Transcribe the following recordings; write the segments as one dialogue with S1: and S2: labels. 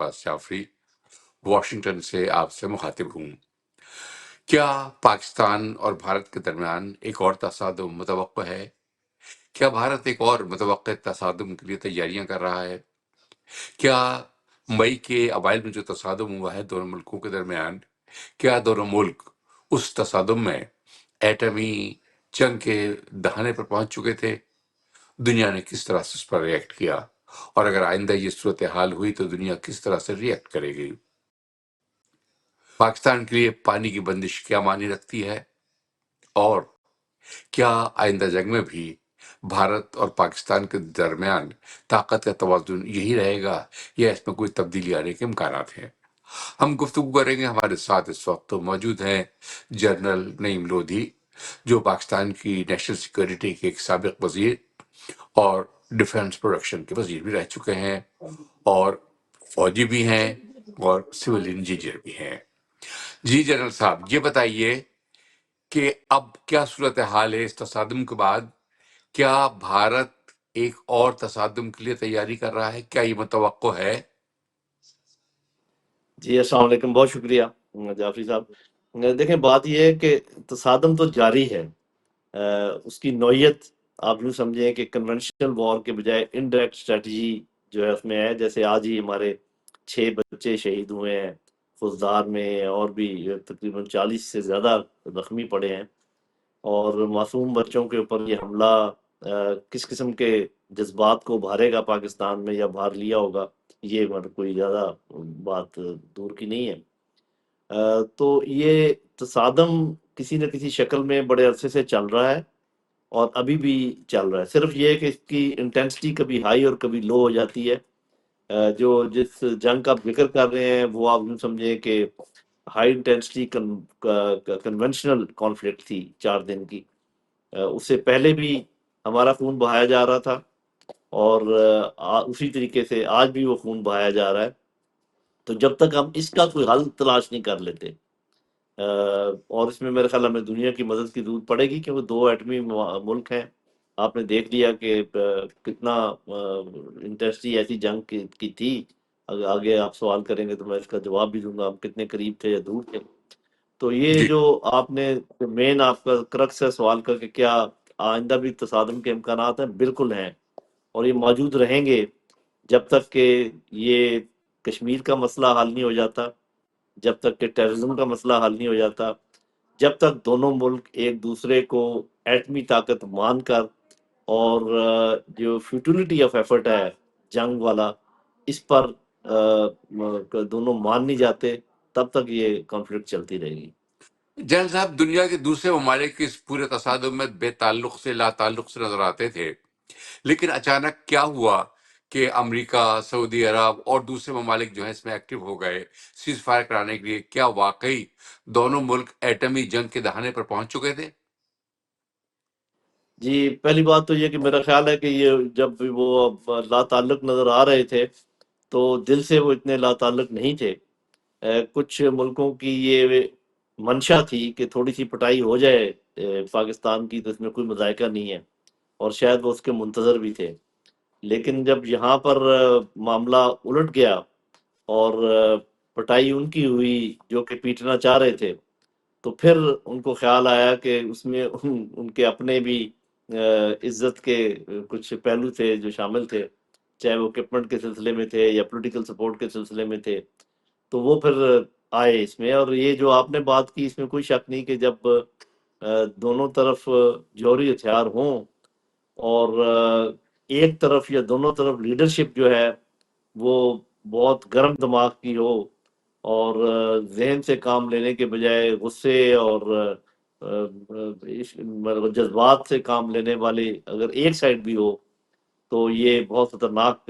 S1: عباس Jafri Washington سے آپ سے مخاطب ہوں۔ کیا پاکستان اور بھارت کے درمیان ایک اور تصادم متوقع ہے؟ کیا بھارت ایک اور متوقع تصادم کے لیے تیاریاں کر رہا ہے؟ کیا مئی کے اوائل میں جو تصادم ہوا ہے دونوں ملکوں کے درمیان، کیا دونوں ملک اس تصادم میں ایٹمی جنگ کے دہانے پر پہنچ چکے تھے؟ دنیا نے کس طرح سے اس پر ریئیکٹ کیا، اور اگر آئندہ یہ صورتحال ہوئی تو دنیا کس طرح سے ریئیکٹ کرے گی؟ پاکستان کے لیے پانی کی بندش کیا معنی رکھتی ہے، اور کیا آئندہ جنگ میں بھی بھارت اور پاکستان کے درمیان طاقت کا توازن یہی رہے گا، یا اس میں کوئی تبدیلی آنے کے امکانات ہیں؟ ہم گفتگو کریں گے۔ ہمارے ساتھ اس وقت موجود ہیں جنرل نعیم لودھی، جو پاکستان کی نیشنل سیکورٹی کے ایک سابق وزیر اور ڈیفنس پروڈکشن کے وزیر بھی رہ چکے ہیں، اور فوجی بھی ہیں اور سول انجینئر بھی ہیں۔ جی جنرل صاحب، یہ بتائیے کہ اب کیا صورتحال ہے اس تصادم کے بعد؟ کیا بھارت ایک اور تصادم کے لیے تیاری کر رہا ہے؟ کیا یہ متوقع ہے؟
S2: جی السلام علیکم، بہت شکریہ جعفری صاحب۔ دیکھیں، بات یہ ہے کہ تصادم تو جاری ہے۔ اس کی نوعیت آپ یوں سمجھیں کہ کنونشنل وار کے بجائے انڈائریکٹ اسٹریٹجی جو ہے اس میں ہے۔ جیسے آج ہی ہمارے 6 بچے شہید ہوئے ہیں فوزدار میں، اور بھی تقریباً 40 سے زیادہ زخمی پڑے ہیں، اور معصوم بچوں کے اوپر یہ حملہ کس قسم کے جذبات کو ابھارے گا پاکستان میں، یا ابھار لیا ہوگا، یہ کوئی زیادہ بات دور کی نہیں ہے۔ تو یہ تصادم کسی نہ کسی شکل میں بڑے عرصے سے چل رہا ہے، اور ابھی بھی چل رہا ہے۔ صرف یہ ہے کہ اس کی انٹینسٹی کبھی ہائی اور کبھی لو ہو جاتی ہے۔ جو جس جنگ کا آپ ذکر کر رہے ہیں وہ آپ یوں سمجھیں کہ ہائی انٹینسٹی کنونشنل کانفلکٹ تھی 4 دن کی۔ اس سے پہلے بھی ہمارا خون بہایا جا رہا تھا، اور اسی طریقے سے آج بھی وہ خون بہایا جا رہا ہے۔ تو جب تک ہم اس کا کوئی حل تلاش نہیں کر لیتے، اور اس میں میرے خیال ہمیں دنیا کی مدد کی ضرورت پڑے گی، کیونکہ 2 ایٹمی ملک ہیں۔ آپ نے دیکھ لیا کہ کتنا انٹینسٹی ایسی جنگ کی تھی۔ آگے آپ سوال کریں گے تو میں اس کا جواب بھی دوں گا، ہم کتنے قریب تھے یا دور تھے۔ تو یہ
S1: جی
S2: جو آپ نے مین آپ کا کرکس ہے سوال کا کہ کیا آئندہ بھی تصادم کے امکانات ہیں، بالکل ہیں، اور یہ موجود رہیں گے جب تک کہ یہ کشمیر کا مسئلہ حل نہیں ہو جاتا، جب تک کہ ٹیررزم کا مسئلہ حل نہیں ہو جاتا، جب تک دونوں ملک ایک دوسرے کو ایٹمی طاقت مان کر، اور جو فیوٹیلٹی آف ایفرٹ ہے جنگ والا، اس پر دونوں مان نہیں جاتے، تب تک یہ کانفلکٹ چلتی رہے گی۔
S1: جنرل صاحب، دنیا کے دوسرے ممالک اس پورے تصادم میں بے تعلق سے لا تعلق سے نظر آتے تھے، لیکن اچانک کیا ہوا کہ امریکہ، سعودی عرب اور دوسرے ممالک جو ہیں اس میں ایکٹیو ہو گئے سیز فائر کرانے کے لیے؟ کیا واقعی دونوں ملک ایٹمی جنگ کے دہانے پر پہنچ چکے تھے؟
S2: جی، پہلی بات تو یہ کہ میرا خیال ہے کہ یہ جب بھی وہ لا تعلق نظر آ رہے تھے تو دل سے وہ اتنے لا تعلق نہیں تھے۔ کچھ ملکوں کی یہ منشا تھی کہ تھوڑی سی پٹائی ہو جائے پاکستان کی، تو اس میں کوئی مذائقہ نہیں ہے، اور شاید وہ اس کے منتظر بھی تھے۔ لیکن جب یہاں پر معاملہ الٹ گیا اور پٹائی ان کی ہوئی جو کہ پیٹنا چاہ رہے تھے، تو پھر ان کو خیال آیا کہ اس میں ان کے اپنے بھی عزت کے کچھ پہلو تھے جو شامل تھے، چاہے وہ اکوپمنٹ کے سلسلے میں تھے یا پولیٹیکل سپورٹ کے سلسلے میں تھے، تو وہ پھر آئے اس میں۔ اور یہ جو آپ نے بات کی، اس میں کوئی شک نہیں کہ جب دونوں طرف جوہری ہتھیار ہوں، اور ایک طرف یا دونوں طرف لیڈرشپ جو ہے وہ بہت گرم دماغ کی ہو، اور ذہن سے کام لینے کے بجائے غصے اور جذبات سے کام لینے والی اگر ایک سائڈ بھی ہو، تو یہ بہت خطرناک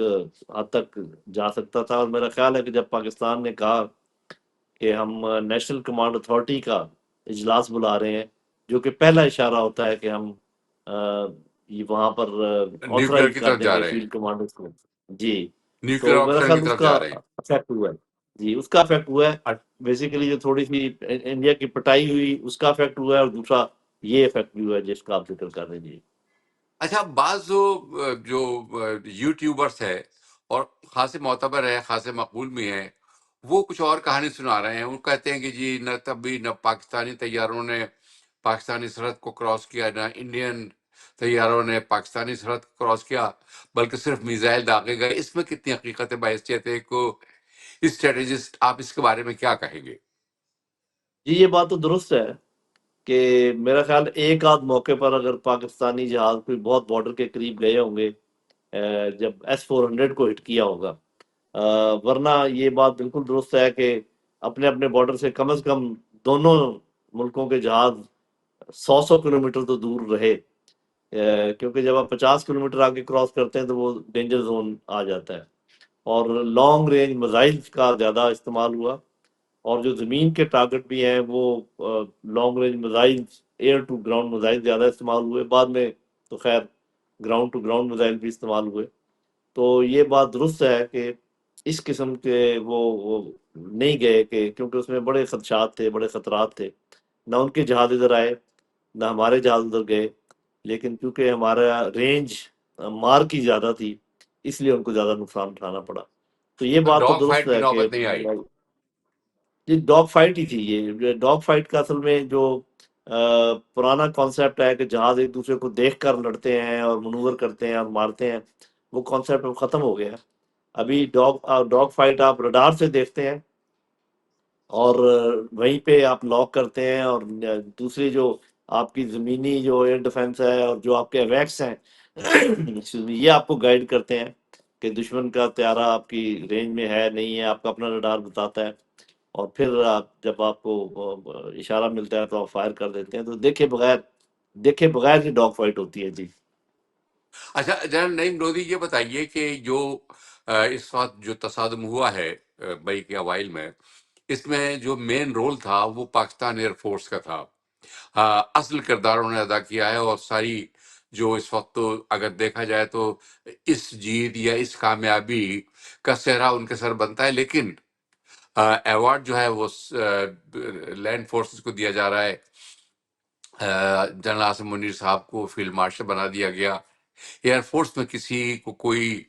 S2: حد تک جا سکتا تھا۔ اور میرا خیال ہے کہ جب پاکستان نے کہا کہ ہم نیشنل کمانڈ اتھارٹی کا اجلاس بلا رہے ہیں، جو کہ پہلا اشارہ ہوتا ہے کہ ہم یہ وہاں پر
S1: نیوکلیر
S2: آتھرائز
S1: کی
S2: کر
S1: طرف
S2: دیں
S1: جا
S2: گے
S1: رہے ہیں،
S2: فیلڈ کمانڈرز کو۔ جی،
S1: نیوکلیر
S2: تو میرا
S1: آپشن کی
S2: خیال اس
S1: طرف
S2: کا
S1: جا رہے ہیں۔
S2: افیکٹ ہوا ہے۔ جی، اس کا افیکٹ ہوا ہے۔ بیسیکلی جو تھوڑی سی انڈیا کی پٹائی ہوئی، اس کا افیکٹ ہوا ہے، اور دوسرا یہ افیکٹ بھی ہوا ہے جس کا آپ ذکر کر رہے ہیں۔ جی
S1: اچھا، بعض جو یوٹیوبرس ہے اور خاصے معتبر ہے، خاصے مقبول بھی ہیں، وہ کچھ اور کہانی سنا رہے ہیں۔ وہ کہتے ہیں کہ جی نہ تب بھی نہ پاکستانی طیاروں نے پاکستانی سرحد کو کراس کیا، نہ انڈین طیاروں نے پاکستانی سرحد کو کراس کیا، بلکہ صرف میزائل داغے گئے۔ اس میں کتنی حقیقت بحیثیت ہے کو اسٹریٹجسٹ، آپ اس کے بارے میں کیا کہیں گے؟
S2: جی یہ بات تو درست ہے کہ میرا خیال ایک آدھ موقع پر اگر پاکستانی جہاز کوئی بہت بارڈر کے قریب گئے ہوں گے جب S-400 کو ہٹ کیا ہوگا، ورنہ یہ بات بالکل درست ہے کہ اپنے اپنے بارڈر سے کم از کم دونوں ملکوں کے جہاز 100 کلومیٹر تو دور رہے، کیونکہ جب آپ 50 کلومیٹر آگے کراس کرتے ہیں تو وہ ڈینجر زون آ جاتا ہے، اور لانگ رینج میزائل کا زیادہ استعمال ہوا، اور جو زمین کے ٹارگٹ بھی ہیں وہ long range missile, air to ground missile زیادہ استعمال ہوئے، بعد میں تو خیر گراؤنڈ ٹو گراؤنڈ میزائل بھی استعمال ہوئے۔ تو یہ بات درست ہے کہ اس قسم کے وہ نہیں گئے، کہ کیونکہ اس میں بڑے خدشات تھے، بڑے خطرات تھے، نہ ان کے جہاز ادھر آئے نہ ہمارے جہاز ادھر گئے، لیکن کیونکہ ہمارا رینج مار کی زیادہ تھی اس لیے ان کو زیادہ نقصان اٹھانا پڑا۔ تو یہ بات تو
S1: ڈاگ
S2: درست
S1: فائٹ کی
S2: ہے کہ
S1: نوبت نہیں آئی؟
S2: یہ ڈاگ فائٹ ہی تھی۔ یہ ڈاگ فائٹ کا اصل میں جو پرانا کانسیپٹ ہے کہ جہاز ایک دوسرے کو دیکھ کر لڑتے ہیں اور منور کرتے ہیں اور مارتے ہیں، وہ کانسیپٹ اب ختم ہو گیا ہے۔ ابھی ڈاگ فائٹ آپ رڈار سے دیکھتے ہیں اور وہیں پہ آپ لاک کرتے ہیں، اور دوسری جو آپ کی زمینی جو ایئر ڈیفنس ہے اور جو آپ کے ایویکس ہیں excuse me، یہ آپ کو گائیڈ کرتے ہیں کہ دشمن کا طیارہ آپ کی رینج میں ہے نہیں ہے، آپ کا اپنا رڈار بتاتا ہے، اور پھر جب آپ کو اشارہ ملتا ہے تو آپ فائر کر دیتے ہیں۔ تو دیکھے بغیر یہ ڈاگ فائٹ ہوتی ہے۔ جی
S1: اچھا جنرل نعیم لودھی، یہ بتائیے کہ جو اس وقت جو تصادم ہوا ہے مئی کے اوائل میں، اس میں جو مین رول تھا وہ پاکستان ایئر فورس کا تھا۔ اصل کرداروں نے ادا کیا ہے، اور ساری جو اس وقت تو اگر دیکھا جائے تو اس جیت یا اس کامیابی کا سہرا ان کے سر بنتا ہے، لیکن ایوارڈ جو ہے وہ لینڈ فورسز کو دیا جا رہا ہے۔ جنرل عاصم منیر صاحب کو فیلڈ مارشل بنا دیا گیا۔ ایئر فورس میں کسی کو کوئی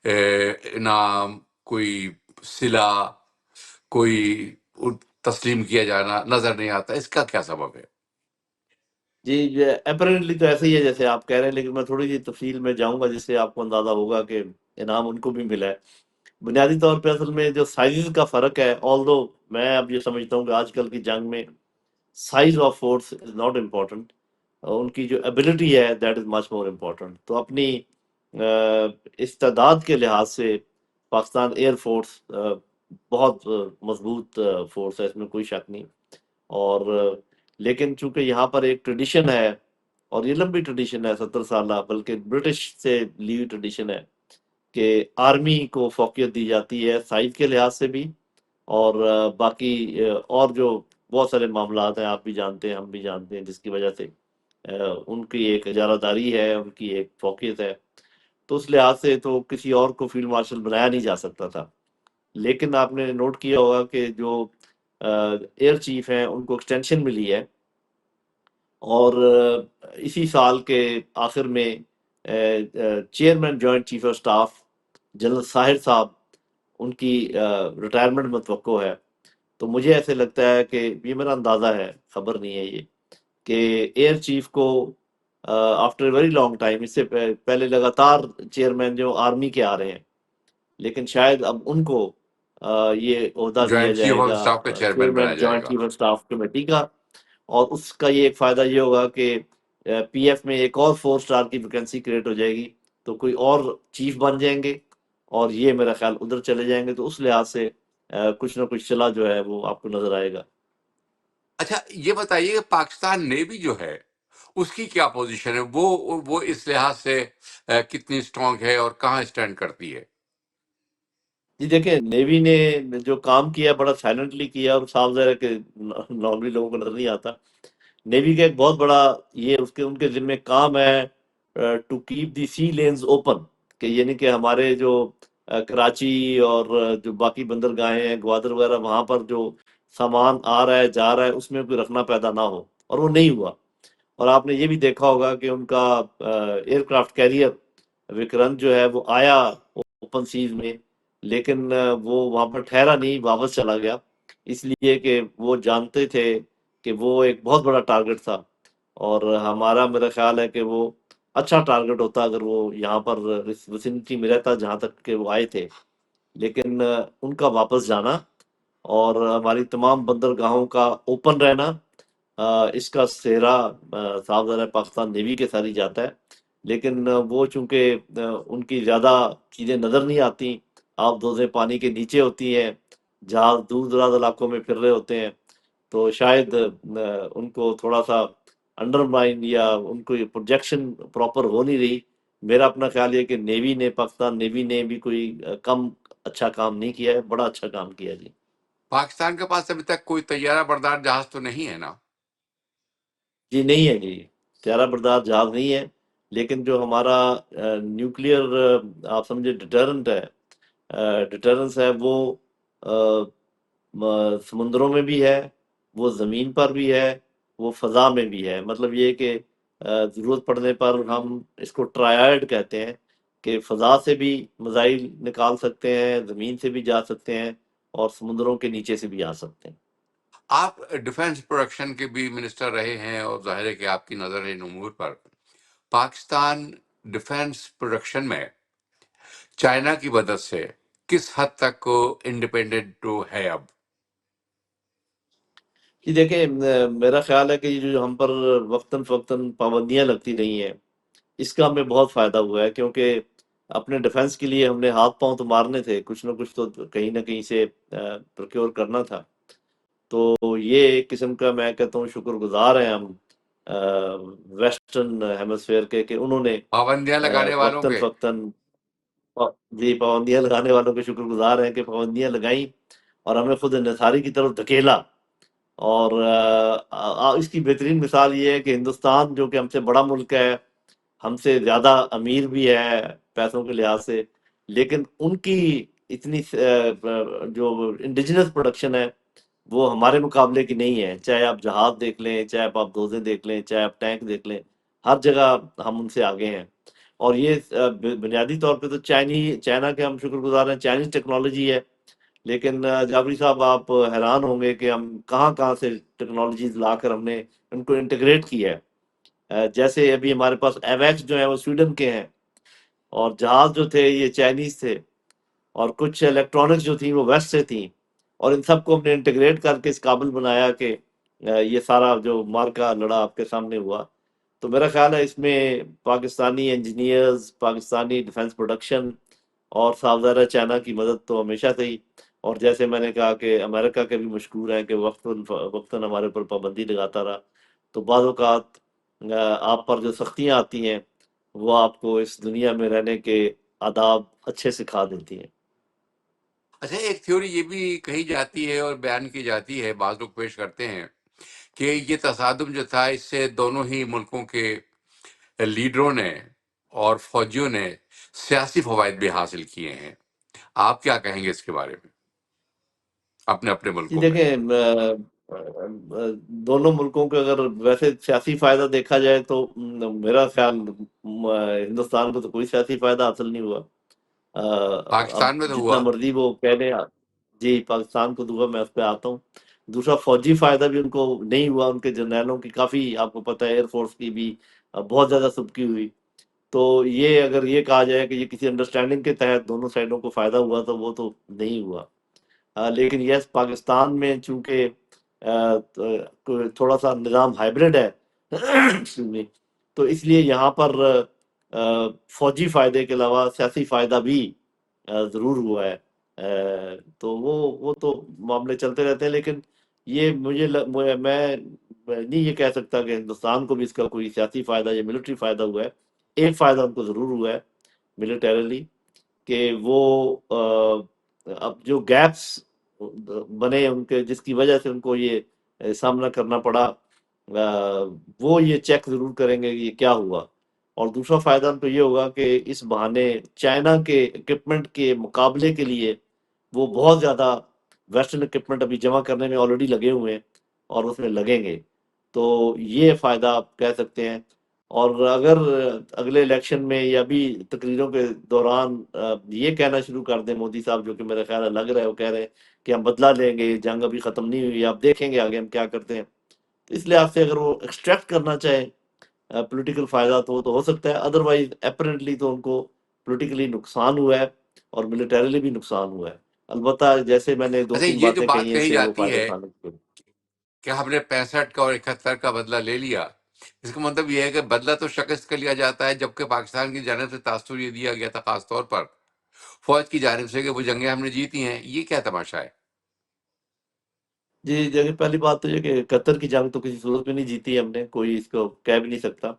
S1: انعام، کوئی صلہ، کوئی تسلیم کیا جانا نظر نہیں آتا۔ اس کا کیا سبب ہے؟
S2: جی اپیرنٹلی تو ایسے ہی ہے جیسے آپ کہہ رہے ہیں، لیکن میں تھوڑی سی تفصیل میں جاؤں گا جس سے آپ کو اندازہ ہوگا کہ انعام ان کو بھی ملا ہے۔ بنیادی طور پہ اصل میں جو سائز کا فرق ہے، آلدو میں اب یہ سمجھتا ہوں کہ آج کل کی جنگ میں size of force is not important, ان کی جو ایبلٹی ہے that is much more important. تو اپنی استعداد کے لحاظ سے پاکستان ایئر فورس بہت مضبوط فورس ہے، اس میں کوئی شک نہیں۔ اور لیکن چونکہ یہاں پر ایک ٹریڈیشن ہے، اور یہ لمبی ٹریڈیشن ہے 70 سالہ، بلکہ برٹش سے لی ہوئی ٹریڈیشن ہے کہ آرمی کو فوقیت دی جاتی ہے سائز کے لحاظ سے بھی، اور باقی اور جو بہت سارے معاملات ہیں آپ بھی جانتے ہیں، ہم بھی جانتے ہیں، جس کی وجہ سے ان کی ایک اجارہ داری ہے، ان کی ایک فوقیت ہے۔ تو اس لحاظ سے تو کسی اور کو فیلڈ مارشل بنایا نہیں جا سکتا تھا، لیکن آپ نے نوٹ کیا ہوگا کہ جو ایئر چیف ہیں ان کو ایکسٹینشن ملی ہے، اور اسی سال کے آخر میں chairman joint chief of staff general Sahir sahab, ان کی ریٹائرمنٹ متوقع ہے۔ تو مجھے ایسے لگتا ہے کہ یہ میرا اندازہ ہے، خبر نہیں ہے یہ، کہ ایئر چیف کو آفٹر ویری لانگ ٹائم، اس سے پہلے لگاتار چیئرمین جو آرمی کے آ رہے ہیں، لیکن شاید اب ان کو یہ عہدہ دیا
S1: جوائنٹ چیف
S2: جائے
S1: آف
S2: گا
S1: اسٹاف کا چیئرمین
S2: چیئرمین
S1: بنایا جائے
S2: جوائنٹ
S1: گا۔
S2: چیف آف سٹاف کمیٹی کا، اور اس کا یہ ایک فائدہ یہ ہوگا کہ پی ایف میں ایک اور 4 سٹار کی ویکینسی کریٹ ہو جائے گی، تو کوئی اور چیف بن جائیں گے اور یہ میرا خیال ادھر چلے جائیں گے، تو اس لحاظ سے کچھ نہ کچھ چلا جو ہے وہ آپ کو نظر آئے گا۔
S1: اچھا یہ بتائیے کہ پاکستان نیوی جو ہے اس کی کیا پوزیشن ہے؟ وہ اس لحاظ سے کتنی اسٹرانگ ہے اور کہاں اسٹینڈ کرتی ہے؟
S2: جی دیکھیں، نیوی نے جو کام کیا بڑا سائلنٹلی کیا، اور صاف ظاہر ہے کہ نارملی لوگوں کو نظر نہیں آتا۔ نیوی کا ایک بہت بڑا یہ ان کے ذمہ کام ہے to keep the sea lanes open, کہ یعنی کہ ہمارے جو کراچی اور جو باقی بندرگاہیں ہیں، گوادر وغیرہ، وہاں پر جو سامان آ رہا ہے جا رہا ہے اس میں کوئی رکھنا پیدا نہ ہو، اور وہ نہیں ہوا۔ اور آپ نے یہ بھی دیکھا ہوگا کہ ان کا ایئر کرافٹ کیریئر وکرانت جو ہے وہ آیا اوپن سیز میں، لیکن وہ وہاں پر ٹھہرا نہیں، واپس چلا گیا، اس لیے کہ وہ جانتے تھے کہ وہ ایک بہت بڑا ٹارگٹ تھا، اور ہمارا میرا خیال ہے کہ وہ اچھا ٹارگٹ ہوتا اگر وہ یہاں پر وسینٹی میں رہتا جہاں تک کہ وہ آئے تھے، لیکن ان کا واپس جانا اور ہماری تمام بندرگاہوں کا اوپن رہنا، اس کا سہرا صاف ظاہر ہے پاکستان نیوی کے ساتھ ہی جاتا ہے، لیکن وہ چونکہ ان کی زیادہ چیزیں نظر نہیں آتی، آپ دوزیں پانی کے نیچے ہوتی ہیں، جہاز دور دراز علاقوں میں پھر رہے ہوتے ہیں، تو شاید ان کو تھوڑا سا انڈر مائن یا ان کو یہ پروجیکشن پراپر ہو نہیں رہی۔ میرا اپنا خیال یہ کہ نیوی نے، پاکستان نیوی نے بھی کوئی کم اچھا کام نہیں کیا ہے، بڑا اچھا کام کیا ہے جی۔
S1: پاکستان کے پاس ابھی تک کوئی طیارہ بردار جہاز تو نہیں ہے نا؟
S2: جی نہیں ہے جی، طیارہ بردار جہاز نہیں ہے، لیکن جو ہمارا نیوکلیئر آپ سمجھے ڈٹرنٹ ہے، ڈٹرنس ہے، وہ سمندروں میں بھی ہے، وہ زمین پر بھی ہے، وہ فضا میں بھی ہے، مطلب یہ کہ ضرورت پڑنے پر ہم اس کو ٹرائیڈ کہتے ہیں کہ فضا سے بھی میزائل نکال سکتے ہیں، زمین سے بھی جا سکتے ہیں، اور سمندروں کے نیچے سے بھی آ سکتے ہیں۔
S1: آپ ڈیفنس پروڈکشن کے بھی منسٹر رہے ہیں، اور ظاہر ہے کہ آپ کی نظر ہے ان امور پر۔ پاکستان ڈیفنس پروڈکشن میں چائنا کی مدد سے کس حد تک انڈیپینڈنٹ ہے اب؟
S2: جی دیکھیں، میرا خیال ہے کہ یہ جو ہم پر وقتاً فوقتاً پابندیاں لگتی رہی ہیں، اس کا ہمیں بہت فائدہ ہوا ہے، کیونکہ اپنے ڈیفنس کے لیے ہم نے ہاتھ پاؤں تو مارنے تھے، کچھ نہ کچھ تو کہیں نہ کہیں سے پروکیور کرنا تھا، تو یہ ایک قسم کا میں کہتا ہوں شکر گزار ہیں ہم ویسٹرن ہیمسفیئر کے کہ انہوں نے
S1: پابندیاں لگانے والوں
S2: وقتاً
S1: کے؟
S2: فوقتاً جی پابندیاں لگانے والوں کے شکر گزار ہیں کہ پابندیاں لگائیں اور ہمیں خود انحصاری کی طرف دھکیلا، اور اس کی بہترین مثال یہ ہے کہ ہندوستان جو کہ ہم سے بڑا ملک ہے، ہم سے زیادہ امیر بھی ہے پیسوں کے لحاظ سے، لیکن ان کی اتنی جو انڈیجنس پروڈکشن ہے وہ ہمارے مقابلے کی نہیں ہے، چاہے آپ جہاز دیکھ لیں، چاہے آپ دوزیں دیکھ لیں، چاہے آپ ٹینک دیکھ لیں، ہر جگہ ہم ان سے آگے ہیں، اور یہ بنیادی طور پہ تو چائنا کے ہم شکر گزار ہیں، چائنیز ٹیکنالوجی ہے، لیکن جعفری صاحب آپ حیران ہوں گے کہ ہم کہاں کہاں سے ٹیکنالوجیز لا کر ہم نے ان کو انٹیگریٹ کیا ہے، جیسے ابھی ہمارے پاس ایویکس جو ہیں وہ سویڈن کے ہیں، اور جہاز جو تھے یہ چائنیز تھے، اور کچھ الیکٹرانکس جو تھیں وہ ویسٹ سے تھیں، اور ان سب کو ہم نے انٹیگریٹ کر کے اس قابل بنایا کہ یہ سارا جو مارکا لڑا آپ کے سامنے ہوا، تو میرا خیال ہے اس میں Pakistani engineers, Pakistani defence production, اور صاف ظاہر ہے چائنا کی مدد تو ہمیشہ سے ہی، اور جیسے میں نے کہا کہ امریکہ کے بھی مشکور ہیں کہ وقتاً ہمارے اوپر پابندی لگاتا رہا، تو بعض اوقات آپ پر جو سختیاں آتی ہیں وہ آپ کو اس دنیا میں رہنے کے آداب اچھے سکھا دیتی ہیں۔
S1: اچھا، ایک تھیوری یہ بھی کہی جاتی ہے اور بیان کی جاتی ہے، بعض لوگ پیش کرتے ہیں کہ یہ تصادم جو تھا اس سے دونوں ہی ملکوں کے لیڈروں نے اور فوجیوں نے سیاسی فوائد بھی حاصل کیے ہیں۔ آپ کیا کہیں گے اس کے بارے میں، اپنے اپنے
S2: جی
S1: ملکوں میں؟
S2: دیکھیں، دونوں ملکوں کے اگر ویسے سیاسی فائدہ دیکھا جائے تو میرا خیال ہندوستان کو تو کوئی سیاسی فائدہ حاصل نہیں ہوا، اب
S1: پاکستان میں تو
S2: جتنا
S1: ہوا۔
S2: مرضی وہ کہہ لیں، جی پاکستان کو دعا، میں اس پہ آتا ہوں۔ دوسرا فوجی فائدہ بھی ان کو نہیں ہوا، ان کے جرنیلوں کی کافی آپ کو پتہ ہے ایئر فورس کی بھی بہت زیادہ سبکی ہوئی، تو یہ اگر یہ کہا جائے کہ یہ کسی انڈرسٹینڈنگ کے تحت دونوں سائڈوں کو فائدہ ہوا تو وہ تو نہیں ہوا، لیکن یس پاکستان میں چونکہ تھوڑا سا نظام ہائبرڈ ہے excuse me، تو اس لیے یہاں پر فوجی فائدے کے علاوہ سیاسی فائدہ بھی ضرور ہوا ہے، تو وہ تو معاملے چلتے رہتے ہیں، لیکن یہ میں نہیں یہ کہہ سکتا کہ ہندوستان کو بھی اس کا کوئی سیاسی فائدہ یا ملٹری فائدہ ہوا ہے۔ ایک فائدہ ان کو ضرور ہوا ہے ملیٹریلی، کہ وہ اب جو گیپس بنے ان کے جس کی وجہ سے ان کو یہ سامنا کرنا پڑا، وہ یہ چیک ضرور کریں گے کہ یہ کیا ہوا، اور دوسرا فائدہ ان کو یہ ہوگا کہ اس بہانے چائنا کے اکوپمنٹ کے مقابلے کے لیے وہ بہت زیادہ ویسٹرن اکوپمنٹ ابھی جمع کرنے میں آلریڈی لگے ہوئے ہیں، اور اس میں لگیں گے، تو یہ فائدہ آپ کہہ سکتے ہیں۔ اور اگر اگلے الیکشن میں یا بھی تقریروں کے دوران یہ کہنا شروع کر دیں مودی صاحب، جو کہ میرا خیال ہے لگ رہا ہے وہ کہہ رہے ہیں کہ ہم بدلہ لیں گے، جنگ ابھی ختم نہیں ہوئی، آپ دیکھیں گے آگے ہم کیا کرتے ہیں، تو اس لحاظ سے اگر وہ ایکسٹریکٹ کرنا چاہیں پولیٹیکل فائدہ تو ہو سکتا ہے، ادروائز اپیرنٹلی تو ان کو پولیٹیکلی نقصان ہوا ہے اور ملیٹریلی بھی نقصان ہوا ہے۔ البتہ جیسے میں نے دو
S1: اچھا،
S2: تین
S1: یہ جو
S2: باتیں
S1: بات
S2: کہی ہیں اس
S1: کہی
S2: سے وہ
S1: جاتی
S2: فائدہ
S1: ہے
S2: اٹھانے کے۔
S1: کہ ہم نے 65 کا اور 71 کا بدلہ لے لیا، اس کا مطلب یہ ہے کہ بدلہ تو شکست کا لیا جاتا ہے، جبکہ پاکستان کی جانب سے تاثر یہ دیا گیا تھا خاص طور پر فوج کی جانب سے کہ وہ جنگیں ہم نے جیتی ہیں۔ یہ کیا تماشا ہے؟
S2: جی دیکھیں، پہلی بات تو یہ کہ قطر کی جنگ تو کسی صورت میں نہیں جیتی ہم نے، کوئی اس کو کہہ بھی نہیں سکتا۔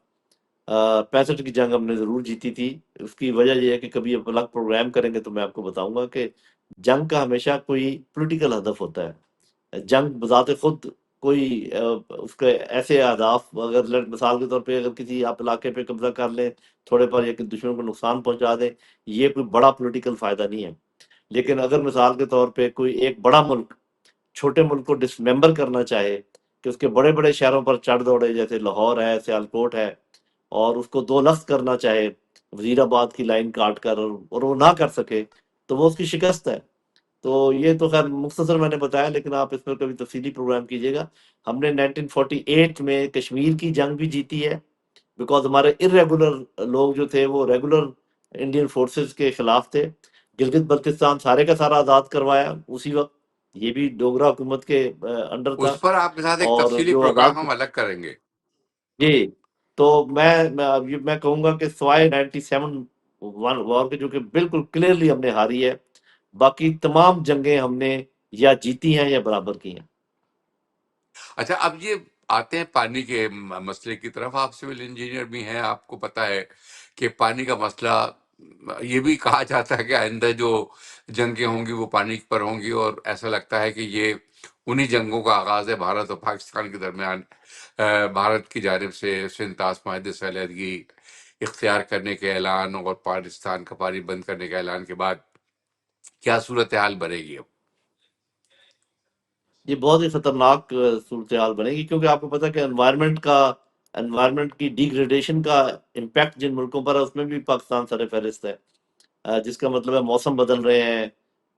S2: 65 کی جنگ ہم نے ضرور جیتی تھی، اس کی وجہ یہ ہے کہ کبھی اب الگ پروگرام کریں گے تو میں آپ کو بتاؤں گا کہ جنگ کا ہمیشہ کوئی پولیٹیکل ہدف ہوتا ہے۔ جنگ بذات خود کوئی اس کے ایسے اہداف، اگر مثال کے طور پہ اگر کسی آپ علاقے پہ قبضہ کر لیں تھوڑے پر، یا کہ دشمن کو نقصان پہنچا دیں، یہ کوئی بڑا پولیٹیکل فائدہ نہیں ہے۔ لیکن اگر مثال کے طور پہ کوئی ایک بڑا ملک چھوٹے ملک کو ڈسممبر کرنا چاہے، کہ اس کے بڑے بڑے شہروں پر چڑھ دوڑے، جیسے لاہور ہے، سیالکوٹ ہے، اور اس کو دو لفظ کرنا چاہے وزیر آباد کی لائن کاٹ کر، اور وہ نہ کر سکے، تو وہ اس کی شکست ہے۔ تو یہ تو خیر مختصر میں نے بتایا، لیکن آپ اس پر کبھی تفصیلی پروگرام کیجیے گا۔ ہم نے 1948 میں کشمیر کی جنگ بھی جیتی ہے، بیکاز ہمارے ارریگولر لوگ جو تھے وہ ریگولر انڈین فورسز کے خلاف تھے۔ گلگت بلتستان سارے کا سارا آزاد کروایا اسی وقت، یہ بھی ڈوگرا حکومت کے انڈر تھا۔
S1: اس پر آپ کے ساتھ ایک
S2: اور
S1: تفصیلی
S2: جو
S1: پروگرام
S2: آزاد،
S1: ہم الگ کریں گے۔
S2: جی، تو میں کہوں گا کہ سوائے 97 وار کے، جو کہ بالکل کلیئرلی ہم نے ہاری ہے، باقی تمام جنگیں ہم نے یا جیتی ہیں یا برابر کی ہیں۔
S1: اچھا، اب یہ آتے ہیں پانی کے مسئلے کی طرف۔ آپ سول انجینئر بھی ہیں، آپ کو پتا ہے کہ پانی کا مسئلہ، یہ بھی کہا جاتا ہے کہ آئندہ جو جنگیں ہوں گی وہ پانی پر ہوں گی، اور ایسا لگتا ہے کہ یہ انہی جنگوں کا آغاز ہے بھارت اور پاکستان کے درمیان۔ بھارت کی جانب سے سندھ طاس معاہدے سے علیحدگی اختیار کرنے کے اعلان اور پاکستان کا پانی بند کرنے کے اعلان کے بعد کیا صورتحال بنے گی اب؟
S2: یہ بہت ہی خطرناک صورتحال بنے گی، کیونکہ آپ کو پتا کہ انوائرمنٹ کی ڈیگریڈیشن کا امپیکٹ جن ملکوں پر ہے اس میں بھی پاکستان سر فہرست ہے۔ جس کا مطلب ہے موسم بدل رہے ہیں،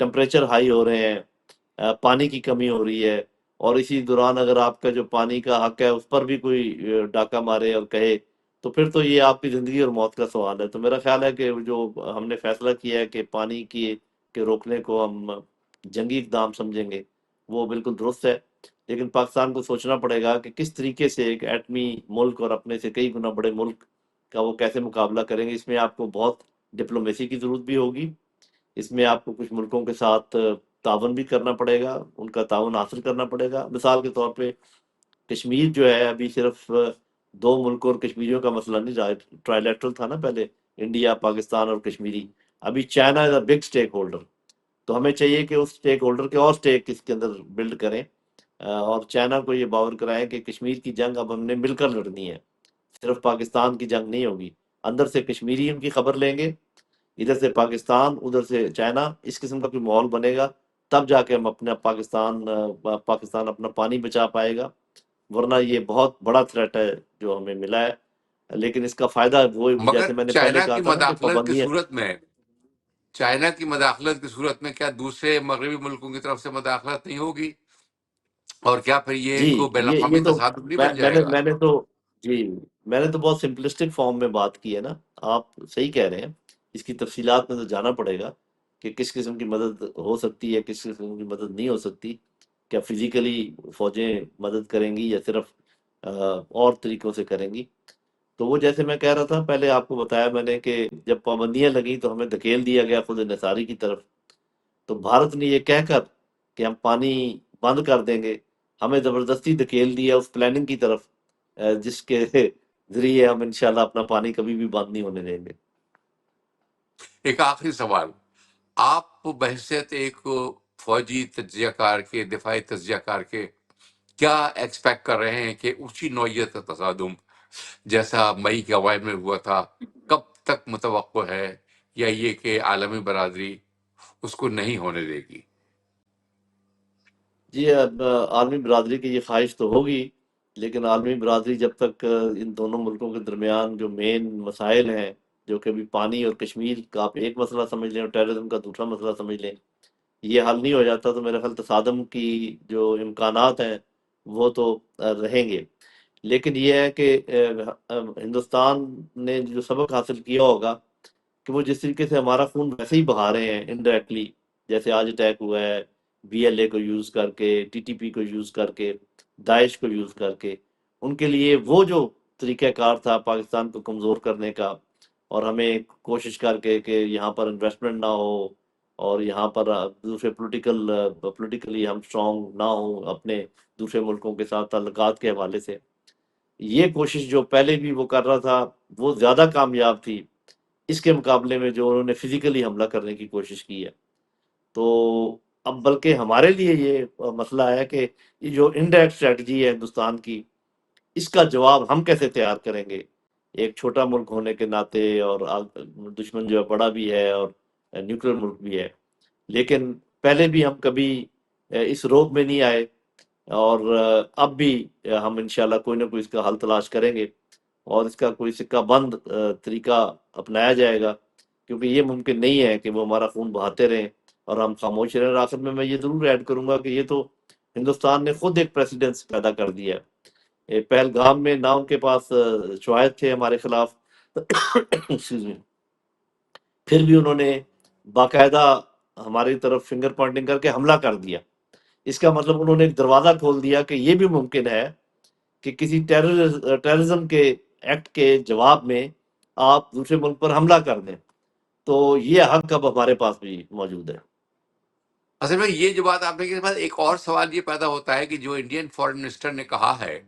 S2: ٹمپریچر ہائی ہو رہے ہیں، پانی کی کمی ہو رہی ہے، اور اسی دوران اگر آپ کا جو پانی کا حق ہے اس پر بھی کوئی ڈاکہ مارے اور کہے، تو پھر تو یہ آپ کی زندگی اور موت کا سوال ہے۔ تو میرا خیال ہے کہ جو ہم نے فیصلہ کیا ہے کہ پانی کی کے روکنے کو ہم جنگی اقدام سمجھیں گے، وہ بالکل درست ہے۔ لیکن پاکستان کو سوچنا پڑے گا کہ کس طریقے سے ایک ایٹمی ملک اور اپنے سے کئی گنا بڑے ملک کا وہ کیسے مقابلہ کریں گے۔ اس میں آپ کو بہت ڈپلومیسی کی ضرورت بھی ہوگی، اس میں آپ کو کچھ ملکوں کے ساتھ تعاون بھی کرنا پڑے گا، ان کا تعاون حاصل کرنا پڑے گا۔ مثال کے طور پہ کشمیر جو ہے ابھی صرف دو ملکوں اور کشمیریوں کا مسئلہ نہیں رہا، ٹرائلیٹرل تھا نا پہلے، انڈیا، پاکستان اور کشمیری۔ ابھی China is a big stake holder, تو ہمیں چاہیے کہ اس اسٹیک ہولڈر کے اور اسٹیک اس کے اندر بلڈ کریں، اور چائنا کو یہ باور کرائیں کہ کشمیر کی جنگ اب ہم نے مل کر لڑنی ہے، صرف پاکستان کی جنگ نہیں ہوگی۔ اندر سے کشمیری ان کی خبر لیں گے، ادھر سے پاکستان، ادھر سے چائنا، اس قسم کا کوئی ماحول بنے گا، تب جا کے ہم اپنا پاکستان اپنا پانی بچا پائے گا، ورنہ یہ بہت بڑا تھریٹ ہے جو ہمیں ملا ہے۔ لیکن اس کا فائدہ وہ
S1: مگر
S2: جیسے میں نے پہلے
S1: چائنا
S2: کہا
S1: کی
S2: تھا نا کہ
S1: مداخلت کی
S2: پابندیاں۔
S1: صورت میں چائنا کی مداخلت کی صورت میں کیا دوسرے مغربی ملکوں کی طرف سے مداخلت نہیں ہوگی؟ اور کیا پھر یہ
S2: جی،
S1: ایک بین الاقوامی
S2: یہ تو
S1: تصادم نہیں
S2: میں
S1: بن
S2: میں
S1: جائے
S2: نے
S1: گا؟
S2: میں نے تو جی میں نے تو بہت سمپلسٹک فارم میں بات کی ہے نا، آپ صحیح کہہ رہے ہیں، اس کی تفصیلات میں تو جانا پڑے گا کہ کس قسم کی مدد ہو سکتی ہے، کس قسم کی مدد نہیں ہو سکتی، کیا فزیکلی فوجیں مدد کریں گی یا صرف اور طریقوں سے کریں گی۔ تو وہ جیسے میں کہہ رہا تھا پہلے، آپ کو بتایا میں نے کہ جب پابندیاں لگیں تو ہمیں دھکیل دیا گیا خود انحصاری کی طرف، تو بھارت نے یہ کہہ کر کہ ہم پانی بند کر دیں گے، ہمیں زبردستی دھکیل دیا اس پلاننگ کی طرف، جس کے ذریعے ہم انشاءاللہ اپنا پانی کبھی بھی بند نہیں ہونے دیں گے۔
S1: ایک آخری سوال، آپ بحثیت ایک فوجی تجزیہ کار کے، دفاعی تجزیہ کار کے، کیا ایکسپیکٹ کر رہے ہیں کہ اسی نوعیت کا تصادم جیسا مئی کے اوائل میں ہوا تھا کب تک متوقع ہے، یا یہ کہ عالمی برادری اس کو نہیں ہونے دے گی؟
S2: جی، اب عالمی برادری کی یہ خواہش تو ہوگی لیکن عالمی برادری جب تک ان دونوں ملکوں کے درمیان جو مین مسائل ہیں، جو کہ ابھی پانی اور کشمیر کا آپ ایک مسئلہ سمجھ لیں اور ٹیررزم کا دوسرا مسئلہ سمجھ لیں، یہ حل نہیں ہو جاتا تو میرے خیال تصادم کی جو امکانات ہیں وہ تو رہیں گے۔ لیکن یہ ہے کہ ہندوستان نے جو سبق حاصل کیا ہوگا کہ وہ جس طریقے سے ہمارا خون ویسے ہی بہا رہے ہیں انڈائریکٹلی، جیسے آج اٹیک ہوا ہے بی ایل اے کو یوز کر کے، ٹی ٹی پی کو یوز کر کے، داعش کو یوز کر کے، ان کے لیے وہ جو طریقہ کار تھا پاکستان کو کمزور کرنے کا، اور ہمیں کوشش کر کے کہ یہاں پر انویسٹمنٹ نہ ہو اور یہاں پر دوسرے پولیٹیکلی ہم اسٹرانگ نہ ہوں اپنے دوسرے ملکوں کے ساتھ تعلقات کے حوالے سے، یہ کوشش جو پہلے بھی وہ کر رہا تھا وہ زیادہ کامیاب تھی اس کے مقابلے میں جو انہوں نے فزیکلی حملہ کرنے کی کوشش کی ہے۔ تو اب بلکہ ہمارے لیے یہ مسئلہ ہے کہ یہ جو انڈائریکٹ اسٹریٹجی ہے ہندوستان کی، اس کا جواب ہم کیسے تیار کریں گے، ایک چھوٹا ملک ہونے کے ناطے، اور دشمن جو ہے بڑا بھی ہے اور نیوٹرل ملک بھی ہے، لیکن پہلے بھی ہم کبھی اس روک میں نہیں آئے، اور اب بھی ہم انشاءاللہ کوئی نہ کوئی اس کا حل تلاش کریں گے، اور اس کا کوئی سکہ بند طریقہ اپنایا جائے گا، کیونکہ یہ ممکن نہیں ہے کہ وہ ہمارا خون بہاتے رہیں اور ہم خاموش رہیں۔ اور آخر میں یہ ضرور ایڈ کروں گا کہ یہ تو ہندوستان نے خود ایک پریسیڈنس پیدا کر دیا ہے۔ پہلگام میں نہ ان کے پاس شواہد تھے ہمارے خلاف Excuse me، پھر بھی انہوں نے باقاعدہ ہماری طرف فنگر پوائنٹنگ کر کے حملہ کر دیا۔ اس کا مطلب انہوں نے ایک دروازہ کھول دیا کہ یہ بھی ممکن ہے کہ کسی ٹیررزم کے ایکٹ کے جواب میں آپ دوسرے ملک پر حملہ کر دیں، تو یہ حق اب ہمارے پاس بھی موجود ہے۔
S1: اصل میں یہ جو بات آپ نے کی، بعد ایک اور سوال یہ پیدا ہوتا ہے کہ جو انڈین فورن منسٹر نے کہا ہے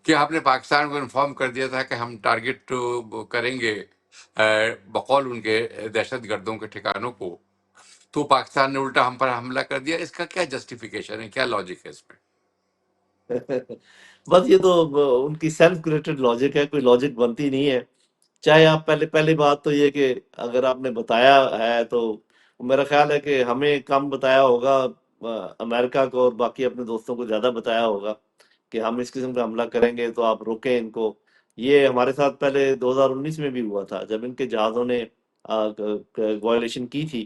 S1: کہ آپ نے پاکستان کو انفارم کر دیا تھا کہ ہم ٹارگٹ کریں گے بقول ان کے دہشت گردوں کے ٹھکانوں کو، تو پاکستان نے الٹا ہم پر حملہ کر دیا۔ اس کا کیا جسٹیفیکیشن ہے، کیا لاجک ہے اس میں؟
S2: بس یہ تو ان کی سیلف کریٹڈ لاجک ہے، کوئی لاجک بنتی نہیں ہے۔ چاہے آپ پہلی بات تو یہ کہ اگر آپ نے بتایا ہے تو میرا خیال ہے کہ ہمیں کم بتایا ہوگا، امریکہ کو اور باقی اپنے دوستوں کو زیادہ بتایا ہوگا کہ ہم اس قسم کا حملہ کریں گے تو آپ روکیں ان کو۔ یہ ہمارے ساتھ پہلے 2019 میں بھی ہوا تھا جب ان کے جہازوں نے وائلیشن کی تھی،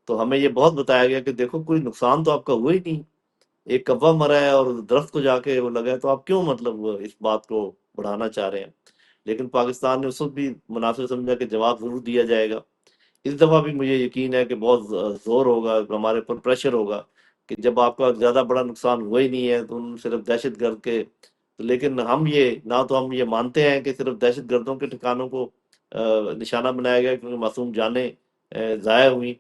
S2: تو ہمیں یہ بہت بتایا گیا کہ دیکھو کوئی نقصان تو آپ کا ہوا ہی نہیں، ایک کوا مرا ہے اور درخت کو جا کے وہ لگا ہے، تو آپ کیوں مطلب اس بات کو بڑھانا چاہ رہے ہیں؟ لیکن پاکستان نے اس وقت بھی مناسب سمجھا کہ جواب ضرور دیا جائے گا۔ اس دفعہ بھی مجھے یقین ہے کہ بہت زور ہوگا، ہمارے پر پریشر ہوگا کہ جب آپ کا زیادہ بڑا نقصان ہوا ہی نہیں ہے تو ان صرف دہشت گرد کے، لیکن ہم یہ نہ تو ہم یہ مانتے ہیں کہ صرف دہشت گردوں کے ٹھکانوں کو نشانہ بنایا گیا کیونکہ معصوم جانیں ضائع ہوئیں،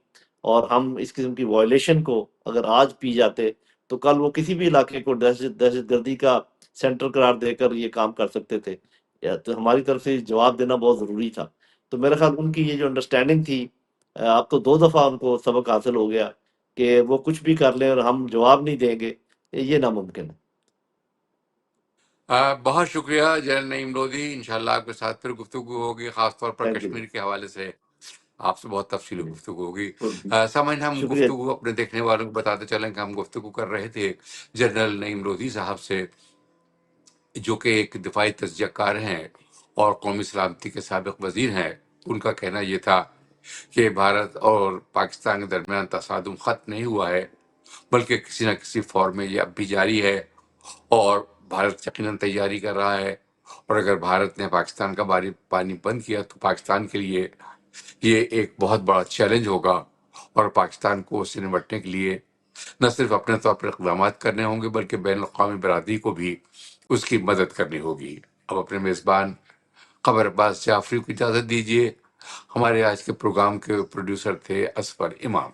S2: اور ہم اس قسم کی وائلیشن کو اگر آج پی جاتے تو کل وہ کسی بھی علاقے کو دہشت گردی کا سینٹر قرار دے کر یہ کام کر سکتے تھے، تو ہماری طرف سے جواب دینا بہت ضروری تھا۔ تو میرا خیال ان کی یہ جو انڈرسٹینڈنگ تھی، اب تو 2 دفعہ ان کو سبق حاصل ہو گیا کہ وہ کچھ بھی کر لیں اور ہم جواب نہیں دیں گے، یہ ناممکن ہے۔
S1: بہت شکریہ جنرل نعیم لودھی، انشاءاللہ آپ کے ساتھ پھر گفتگو ہوگی، خاص طور پر
S2: تھینک یو،
S1: کشمیر کے حوالے سے آپ سے بہت تفصیلی گفتگو ہوگی۔
S2: شکریہ،
S1: سامعین، ہم
S2: شکریہ۔
S1: گفتگو اپنے دیکھنے والوں کو بتاتے چلیں کہ ہم گفتگو کر رہے تھے جنرل نعیم لودھی صاحب سے، جو کہ ایک دفاعی تجزیہ کار ہیں اور قومی سلامتی کے سابق وزیر ہیں۔ ان کا کہنا یہ تھا کہ بھارت اور پاکستان کے درمیان تصادم ختم نہیں ہوا ہے، بلکہ کسی نہ کسی فارم میں یہ اب بھی جاری ہے، اور بھارت یقیناً تیاری کر رہا ہے، اور اگر بھارت نے پاکستان کا پانی بند کیا تو پاکستان کے لیے یہ ایک بہت بڑا چیلنج ہوگا، اور پاکستان کو اس سے نمٹنے کے لیے نہ صرف اپنے طور پر اقدامات کرنے ہوں گے بلکہ بین الاقوامی برادری کو بھی اس کی مدد کرنی ہوگی۔ اب اپنے میزبان قمر عباس جعفری کو اجازت دیجیے۔ ہمارے آج کے پروگرام کے پروڈیوسر تھے اسفر امام۔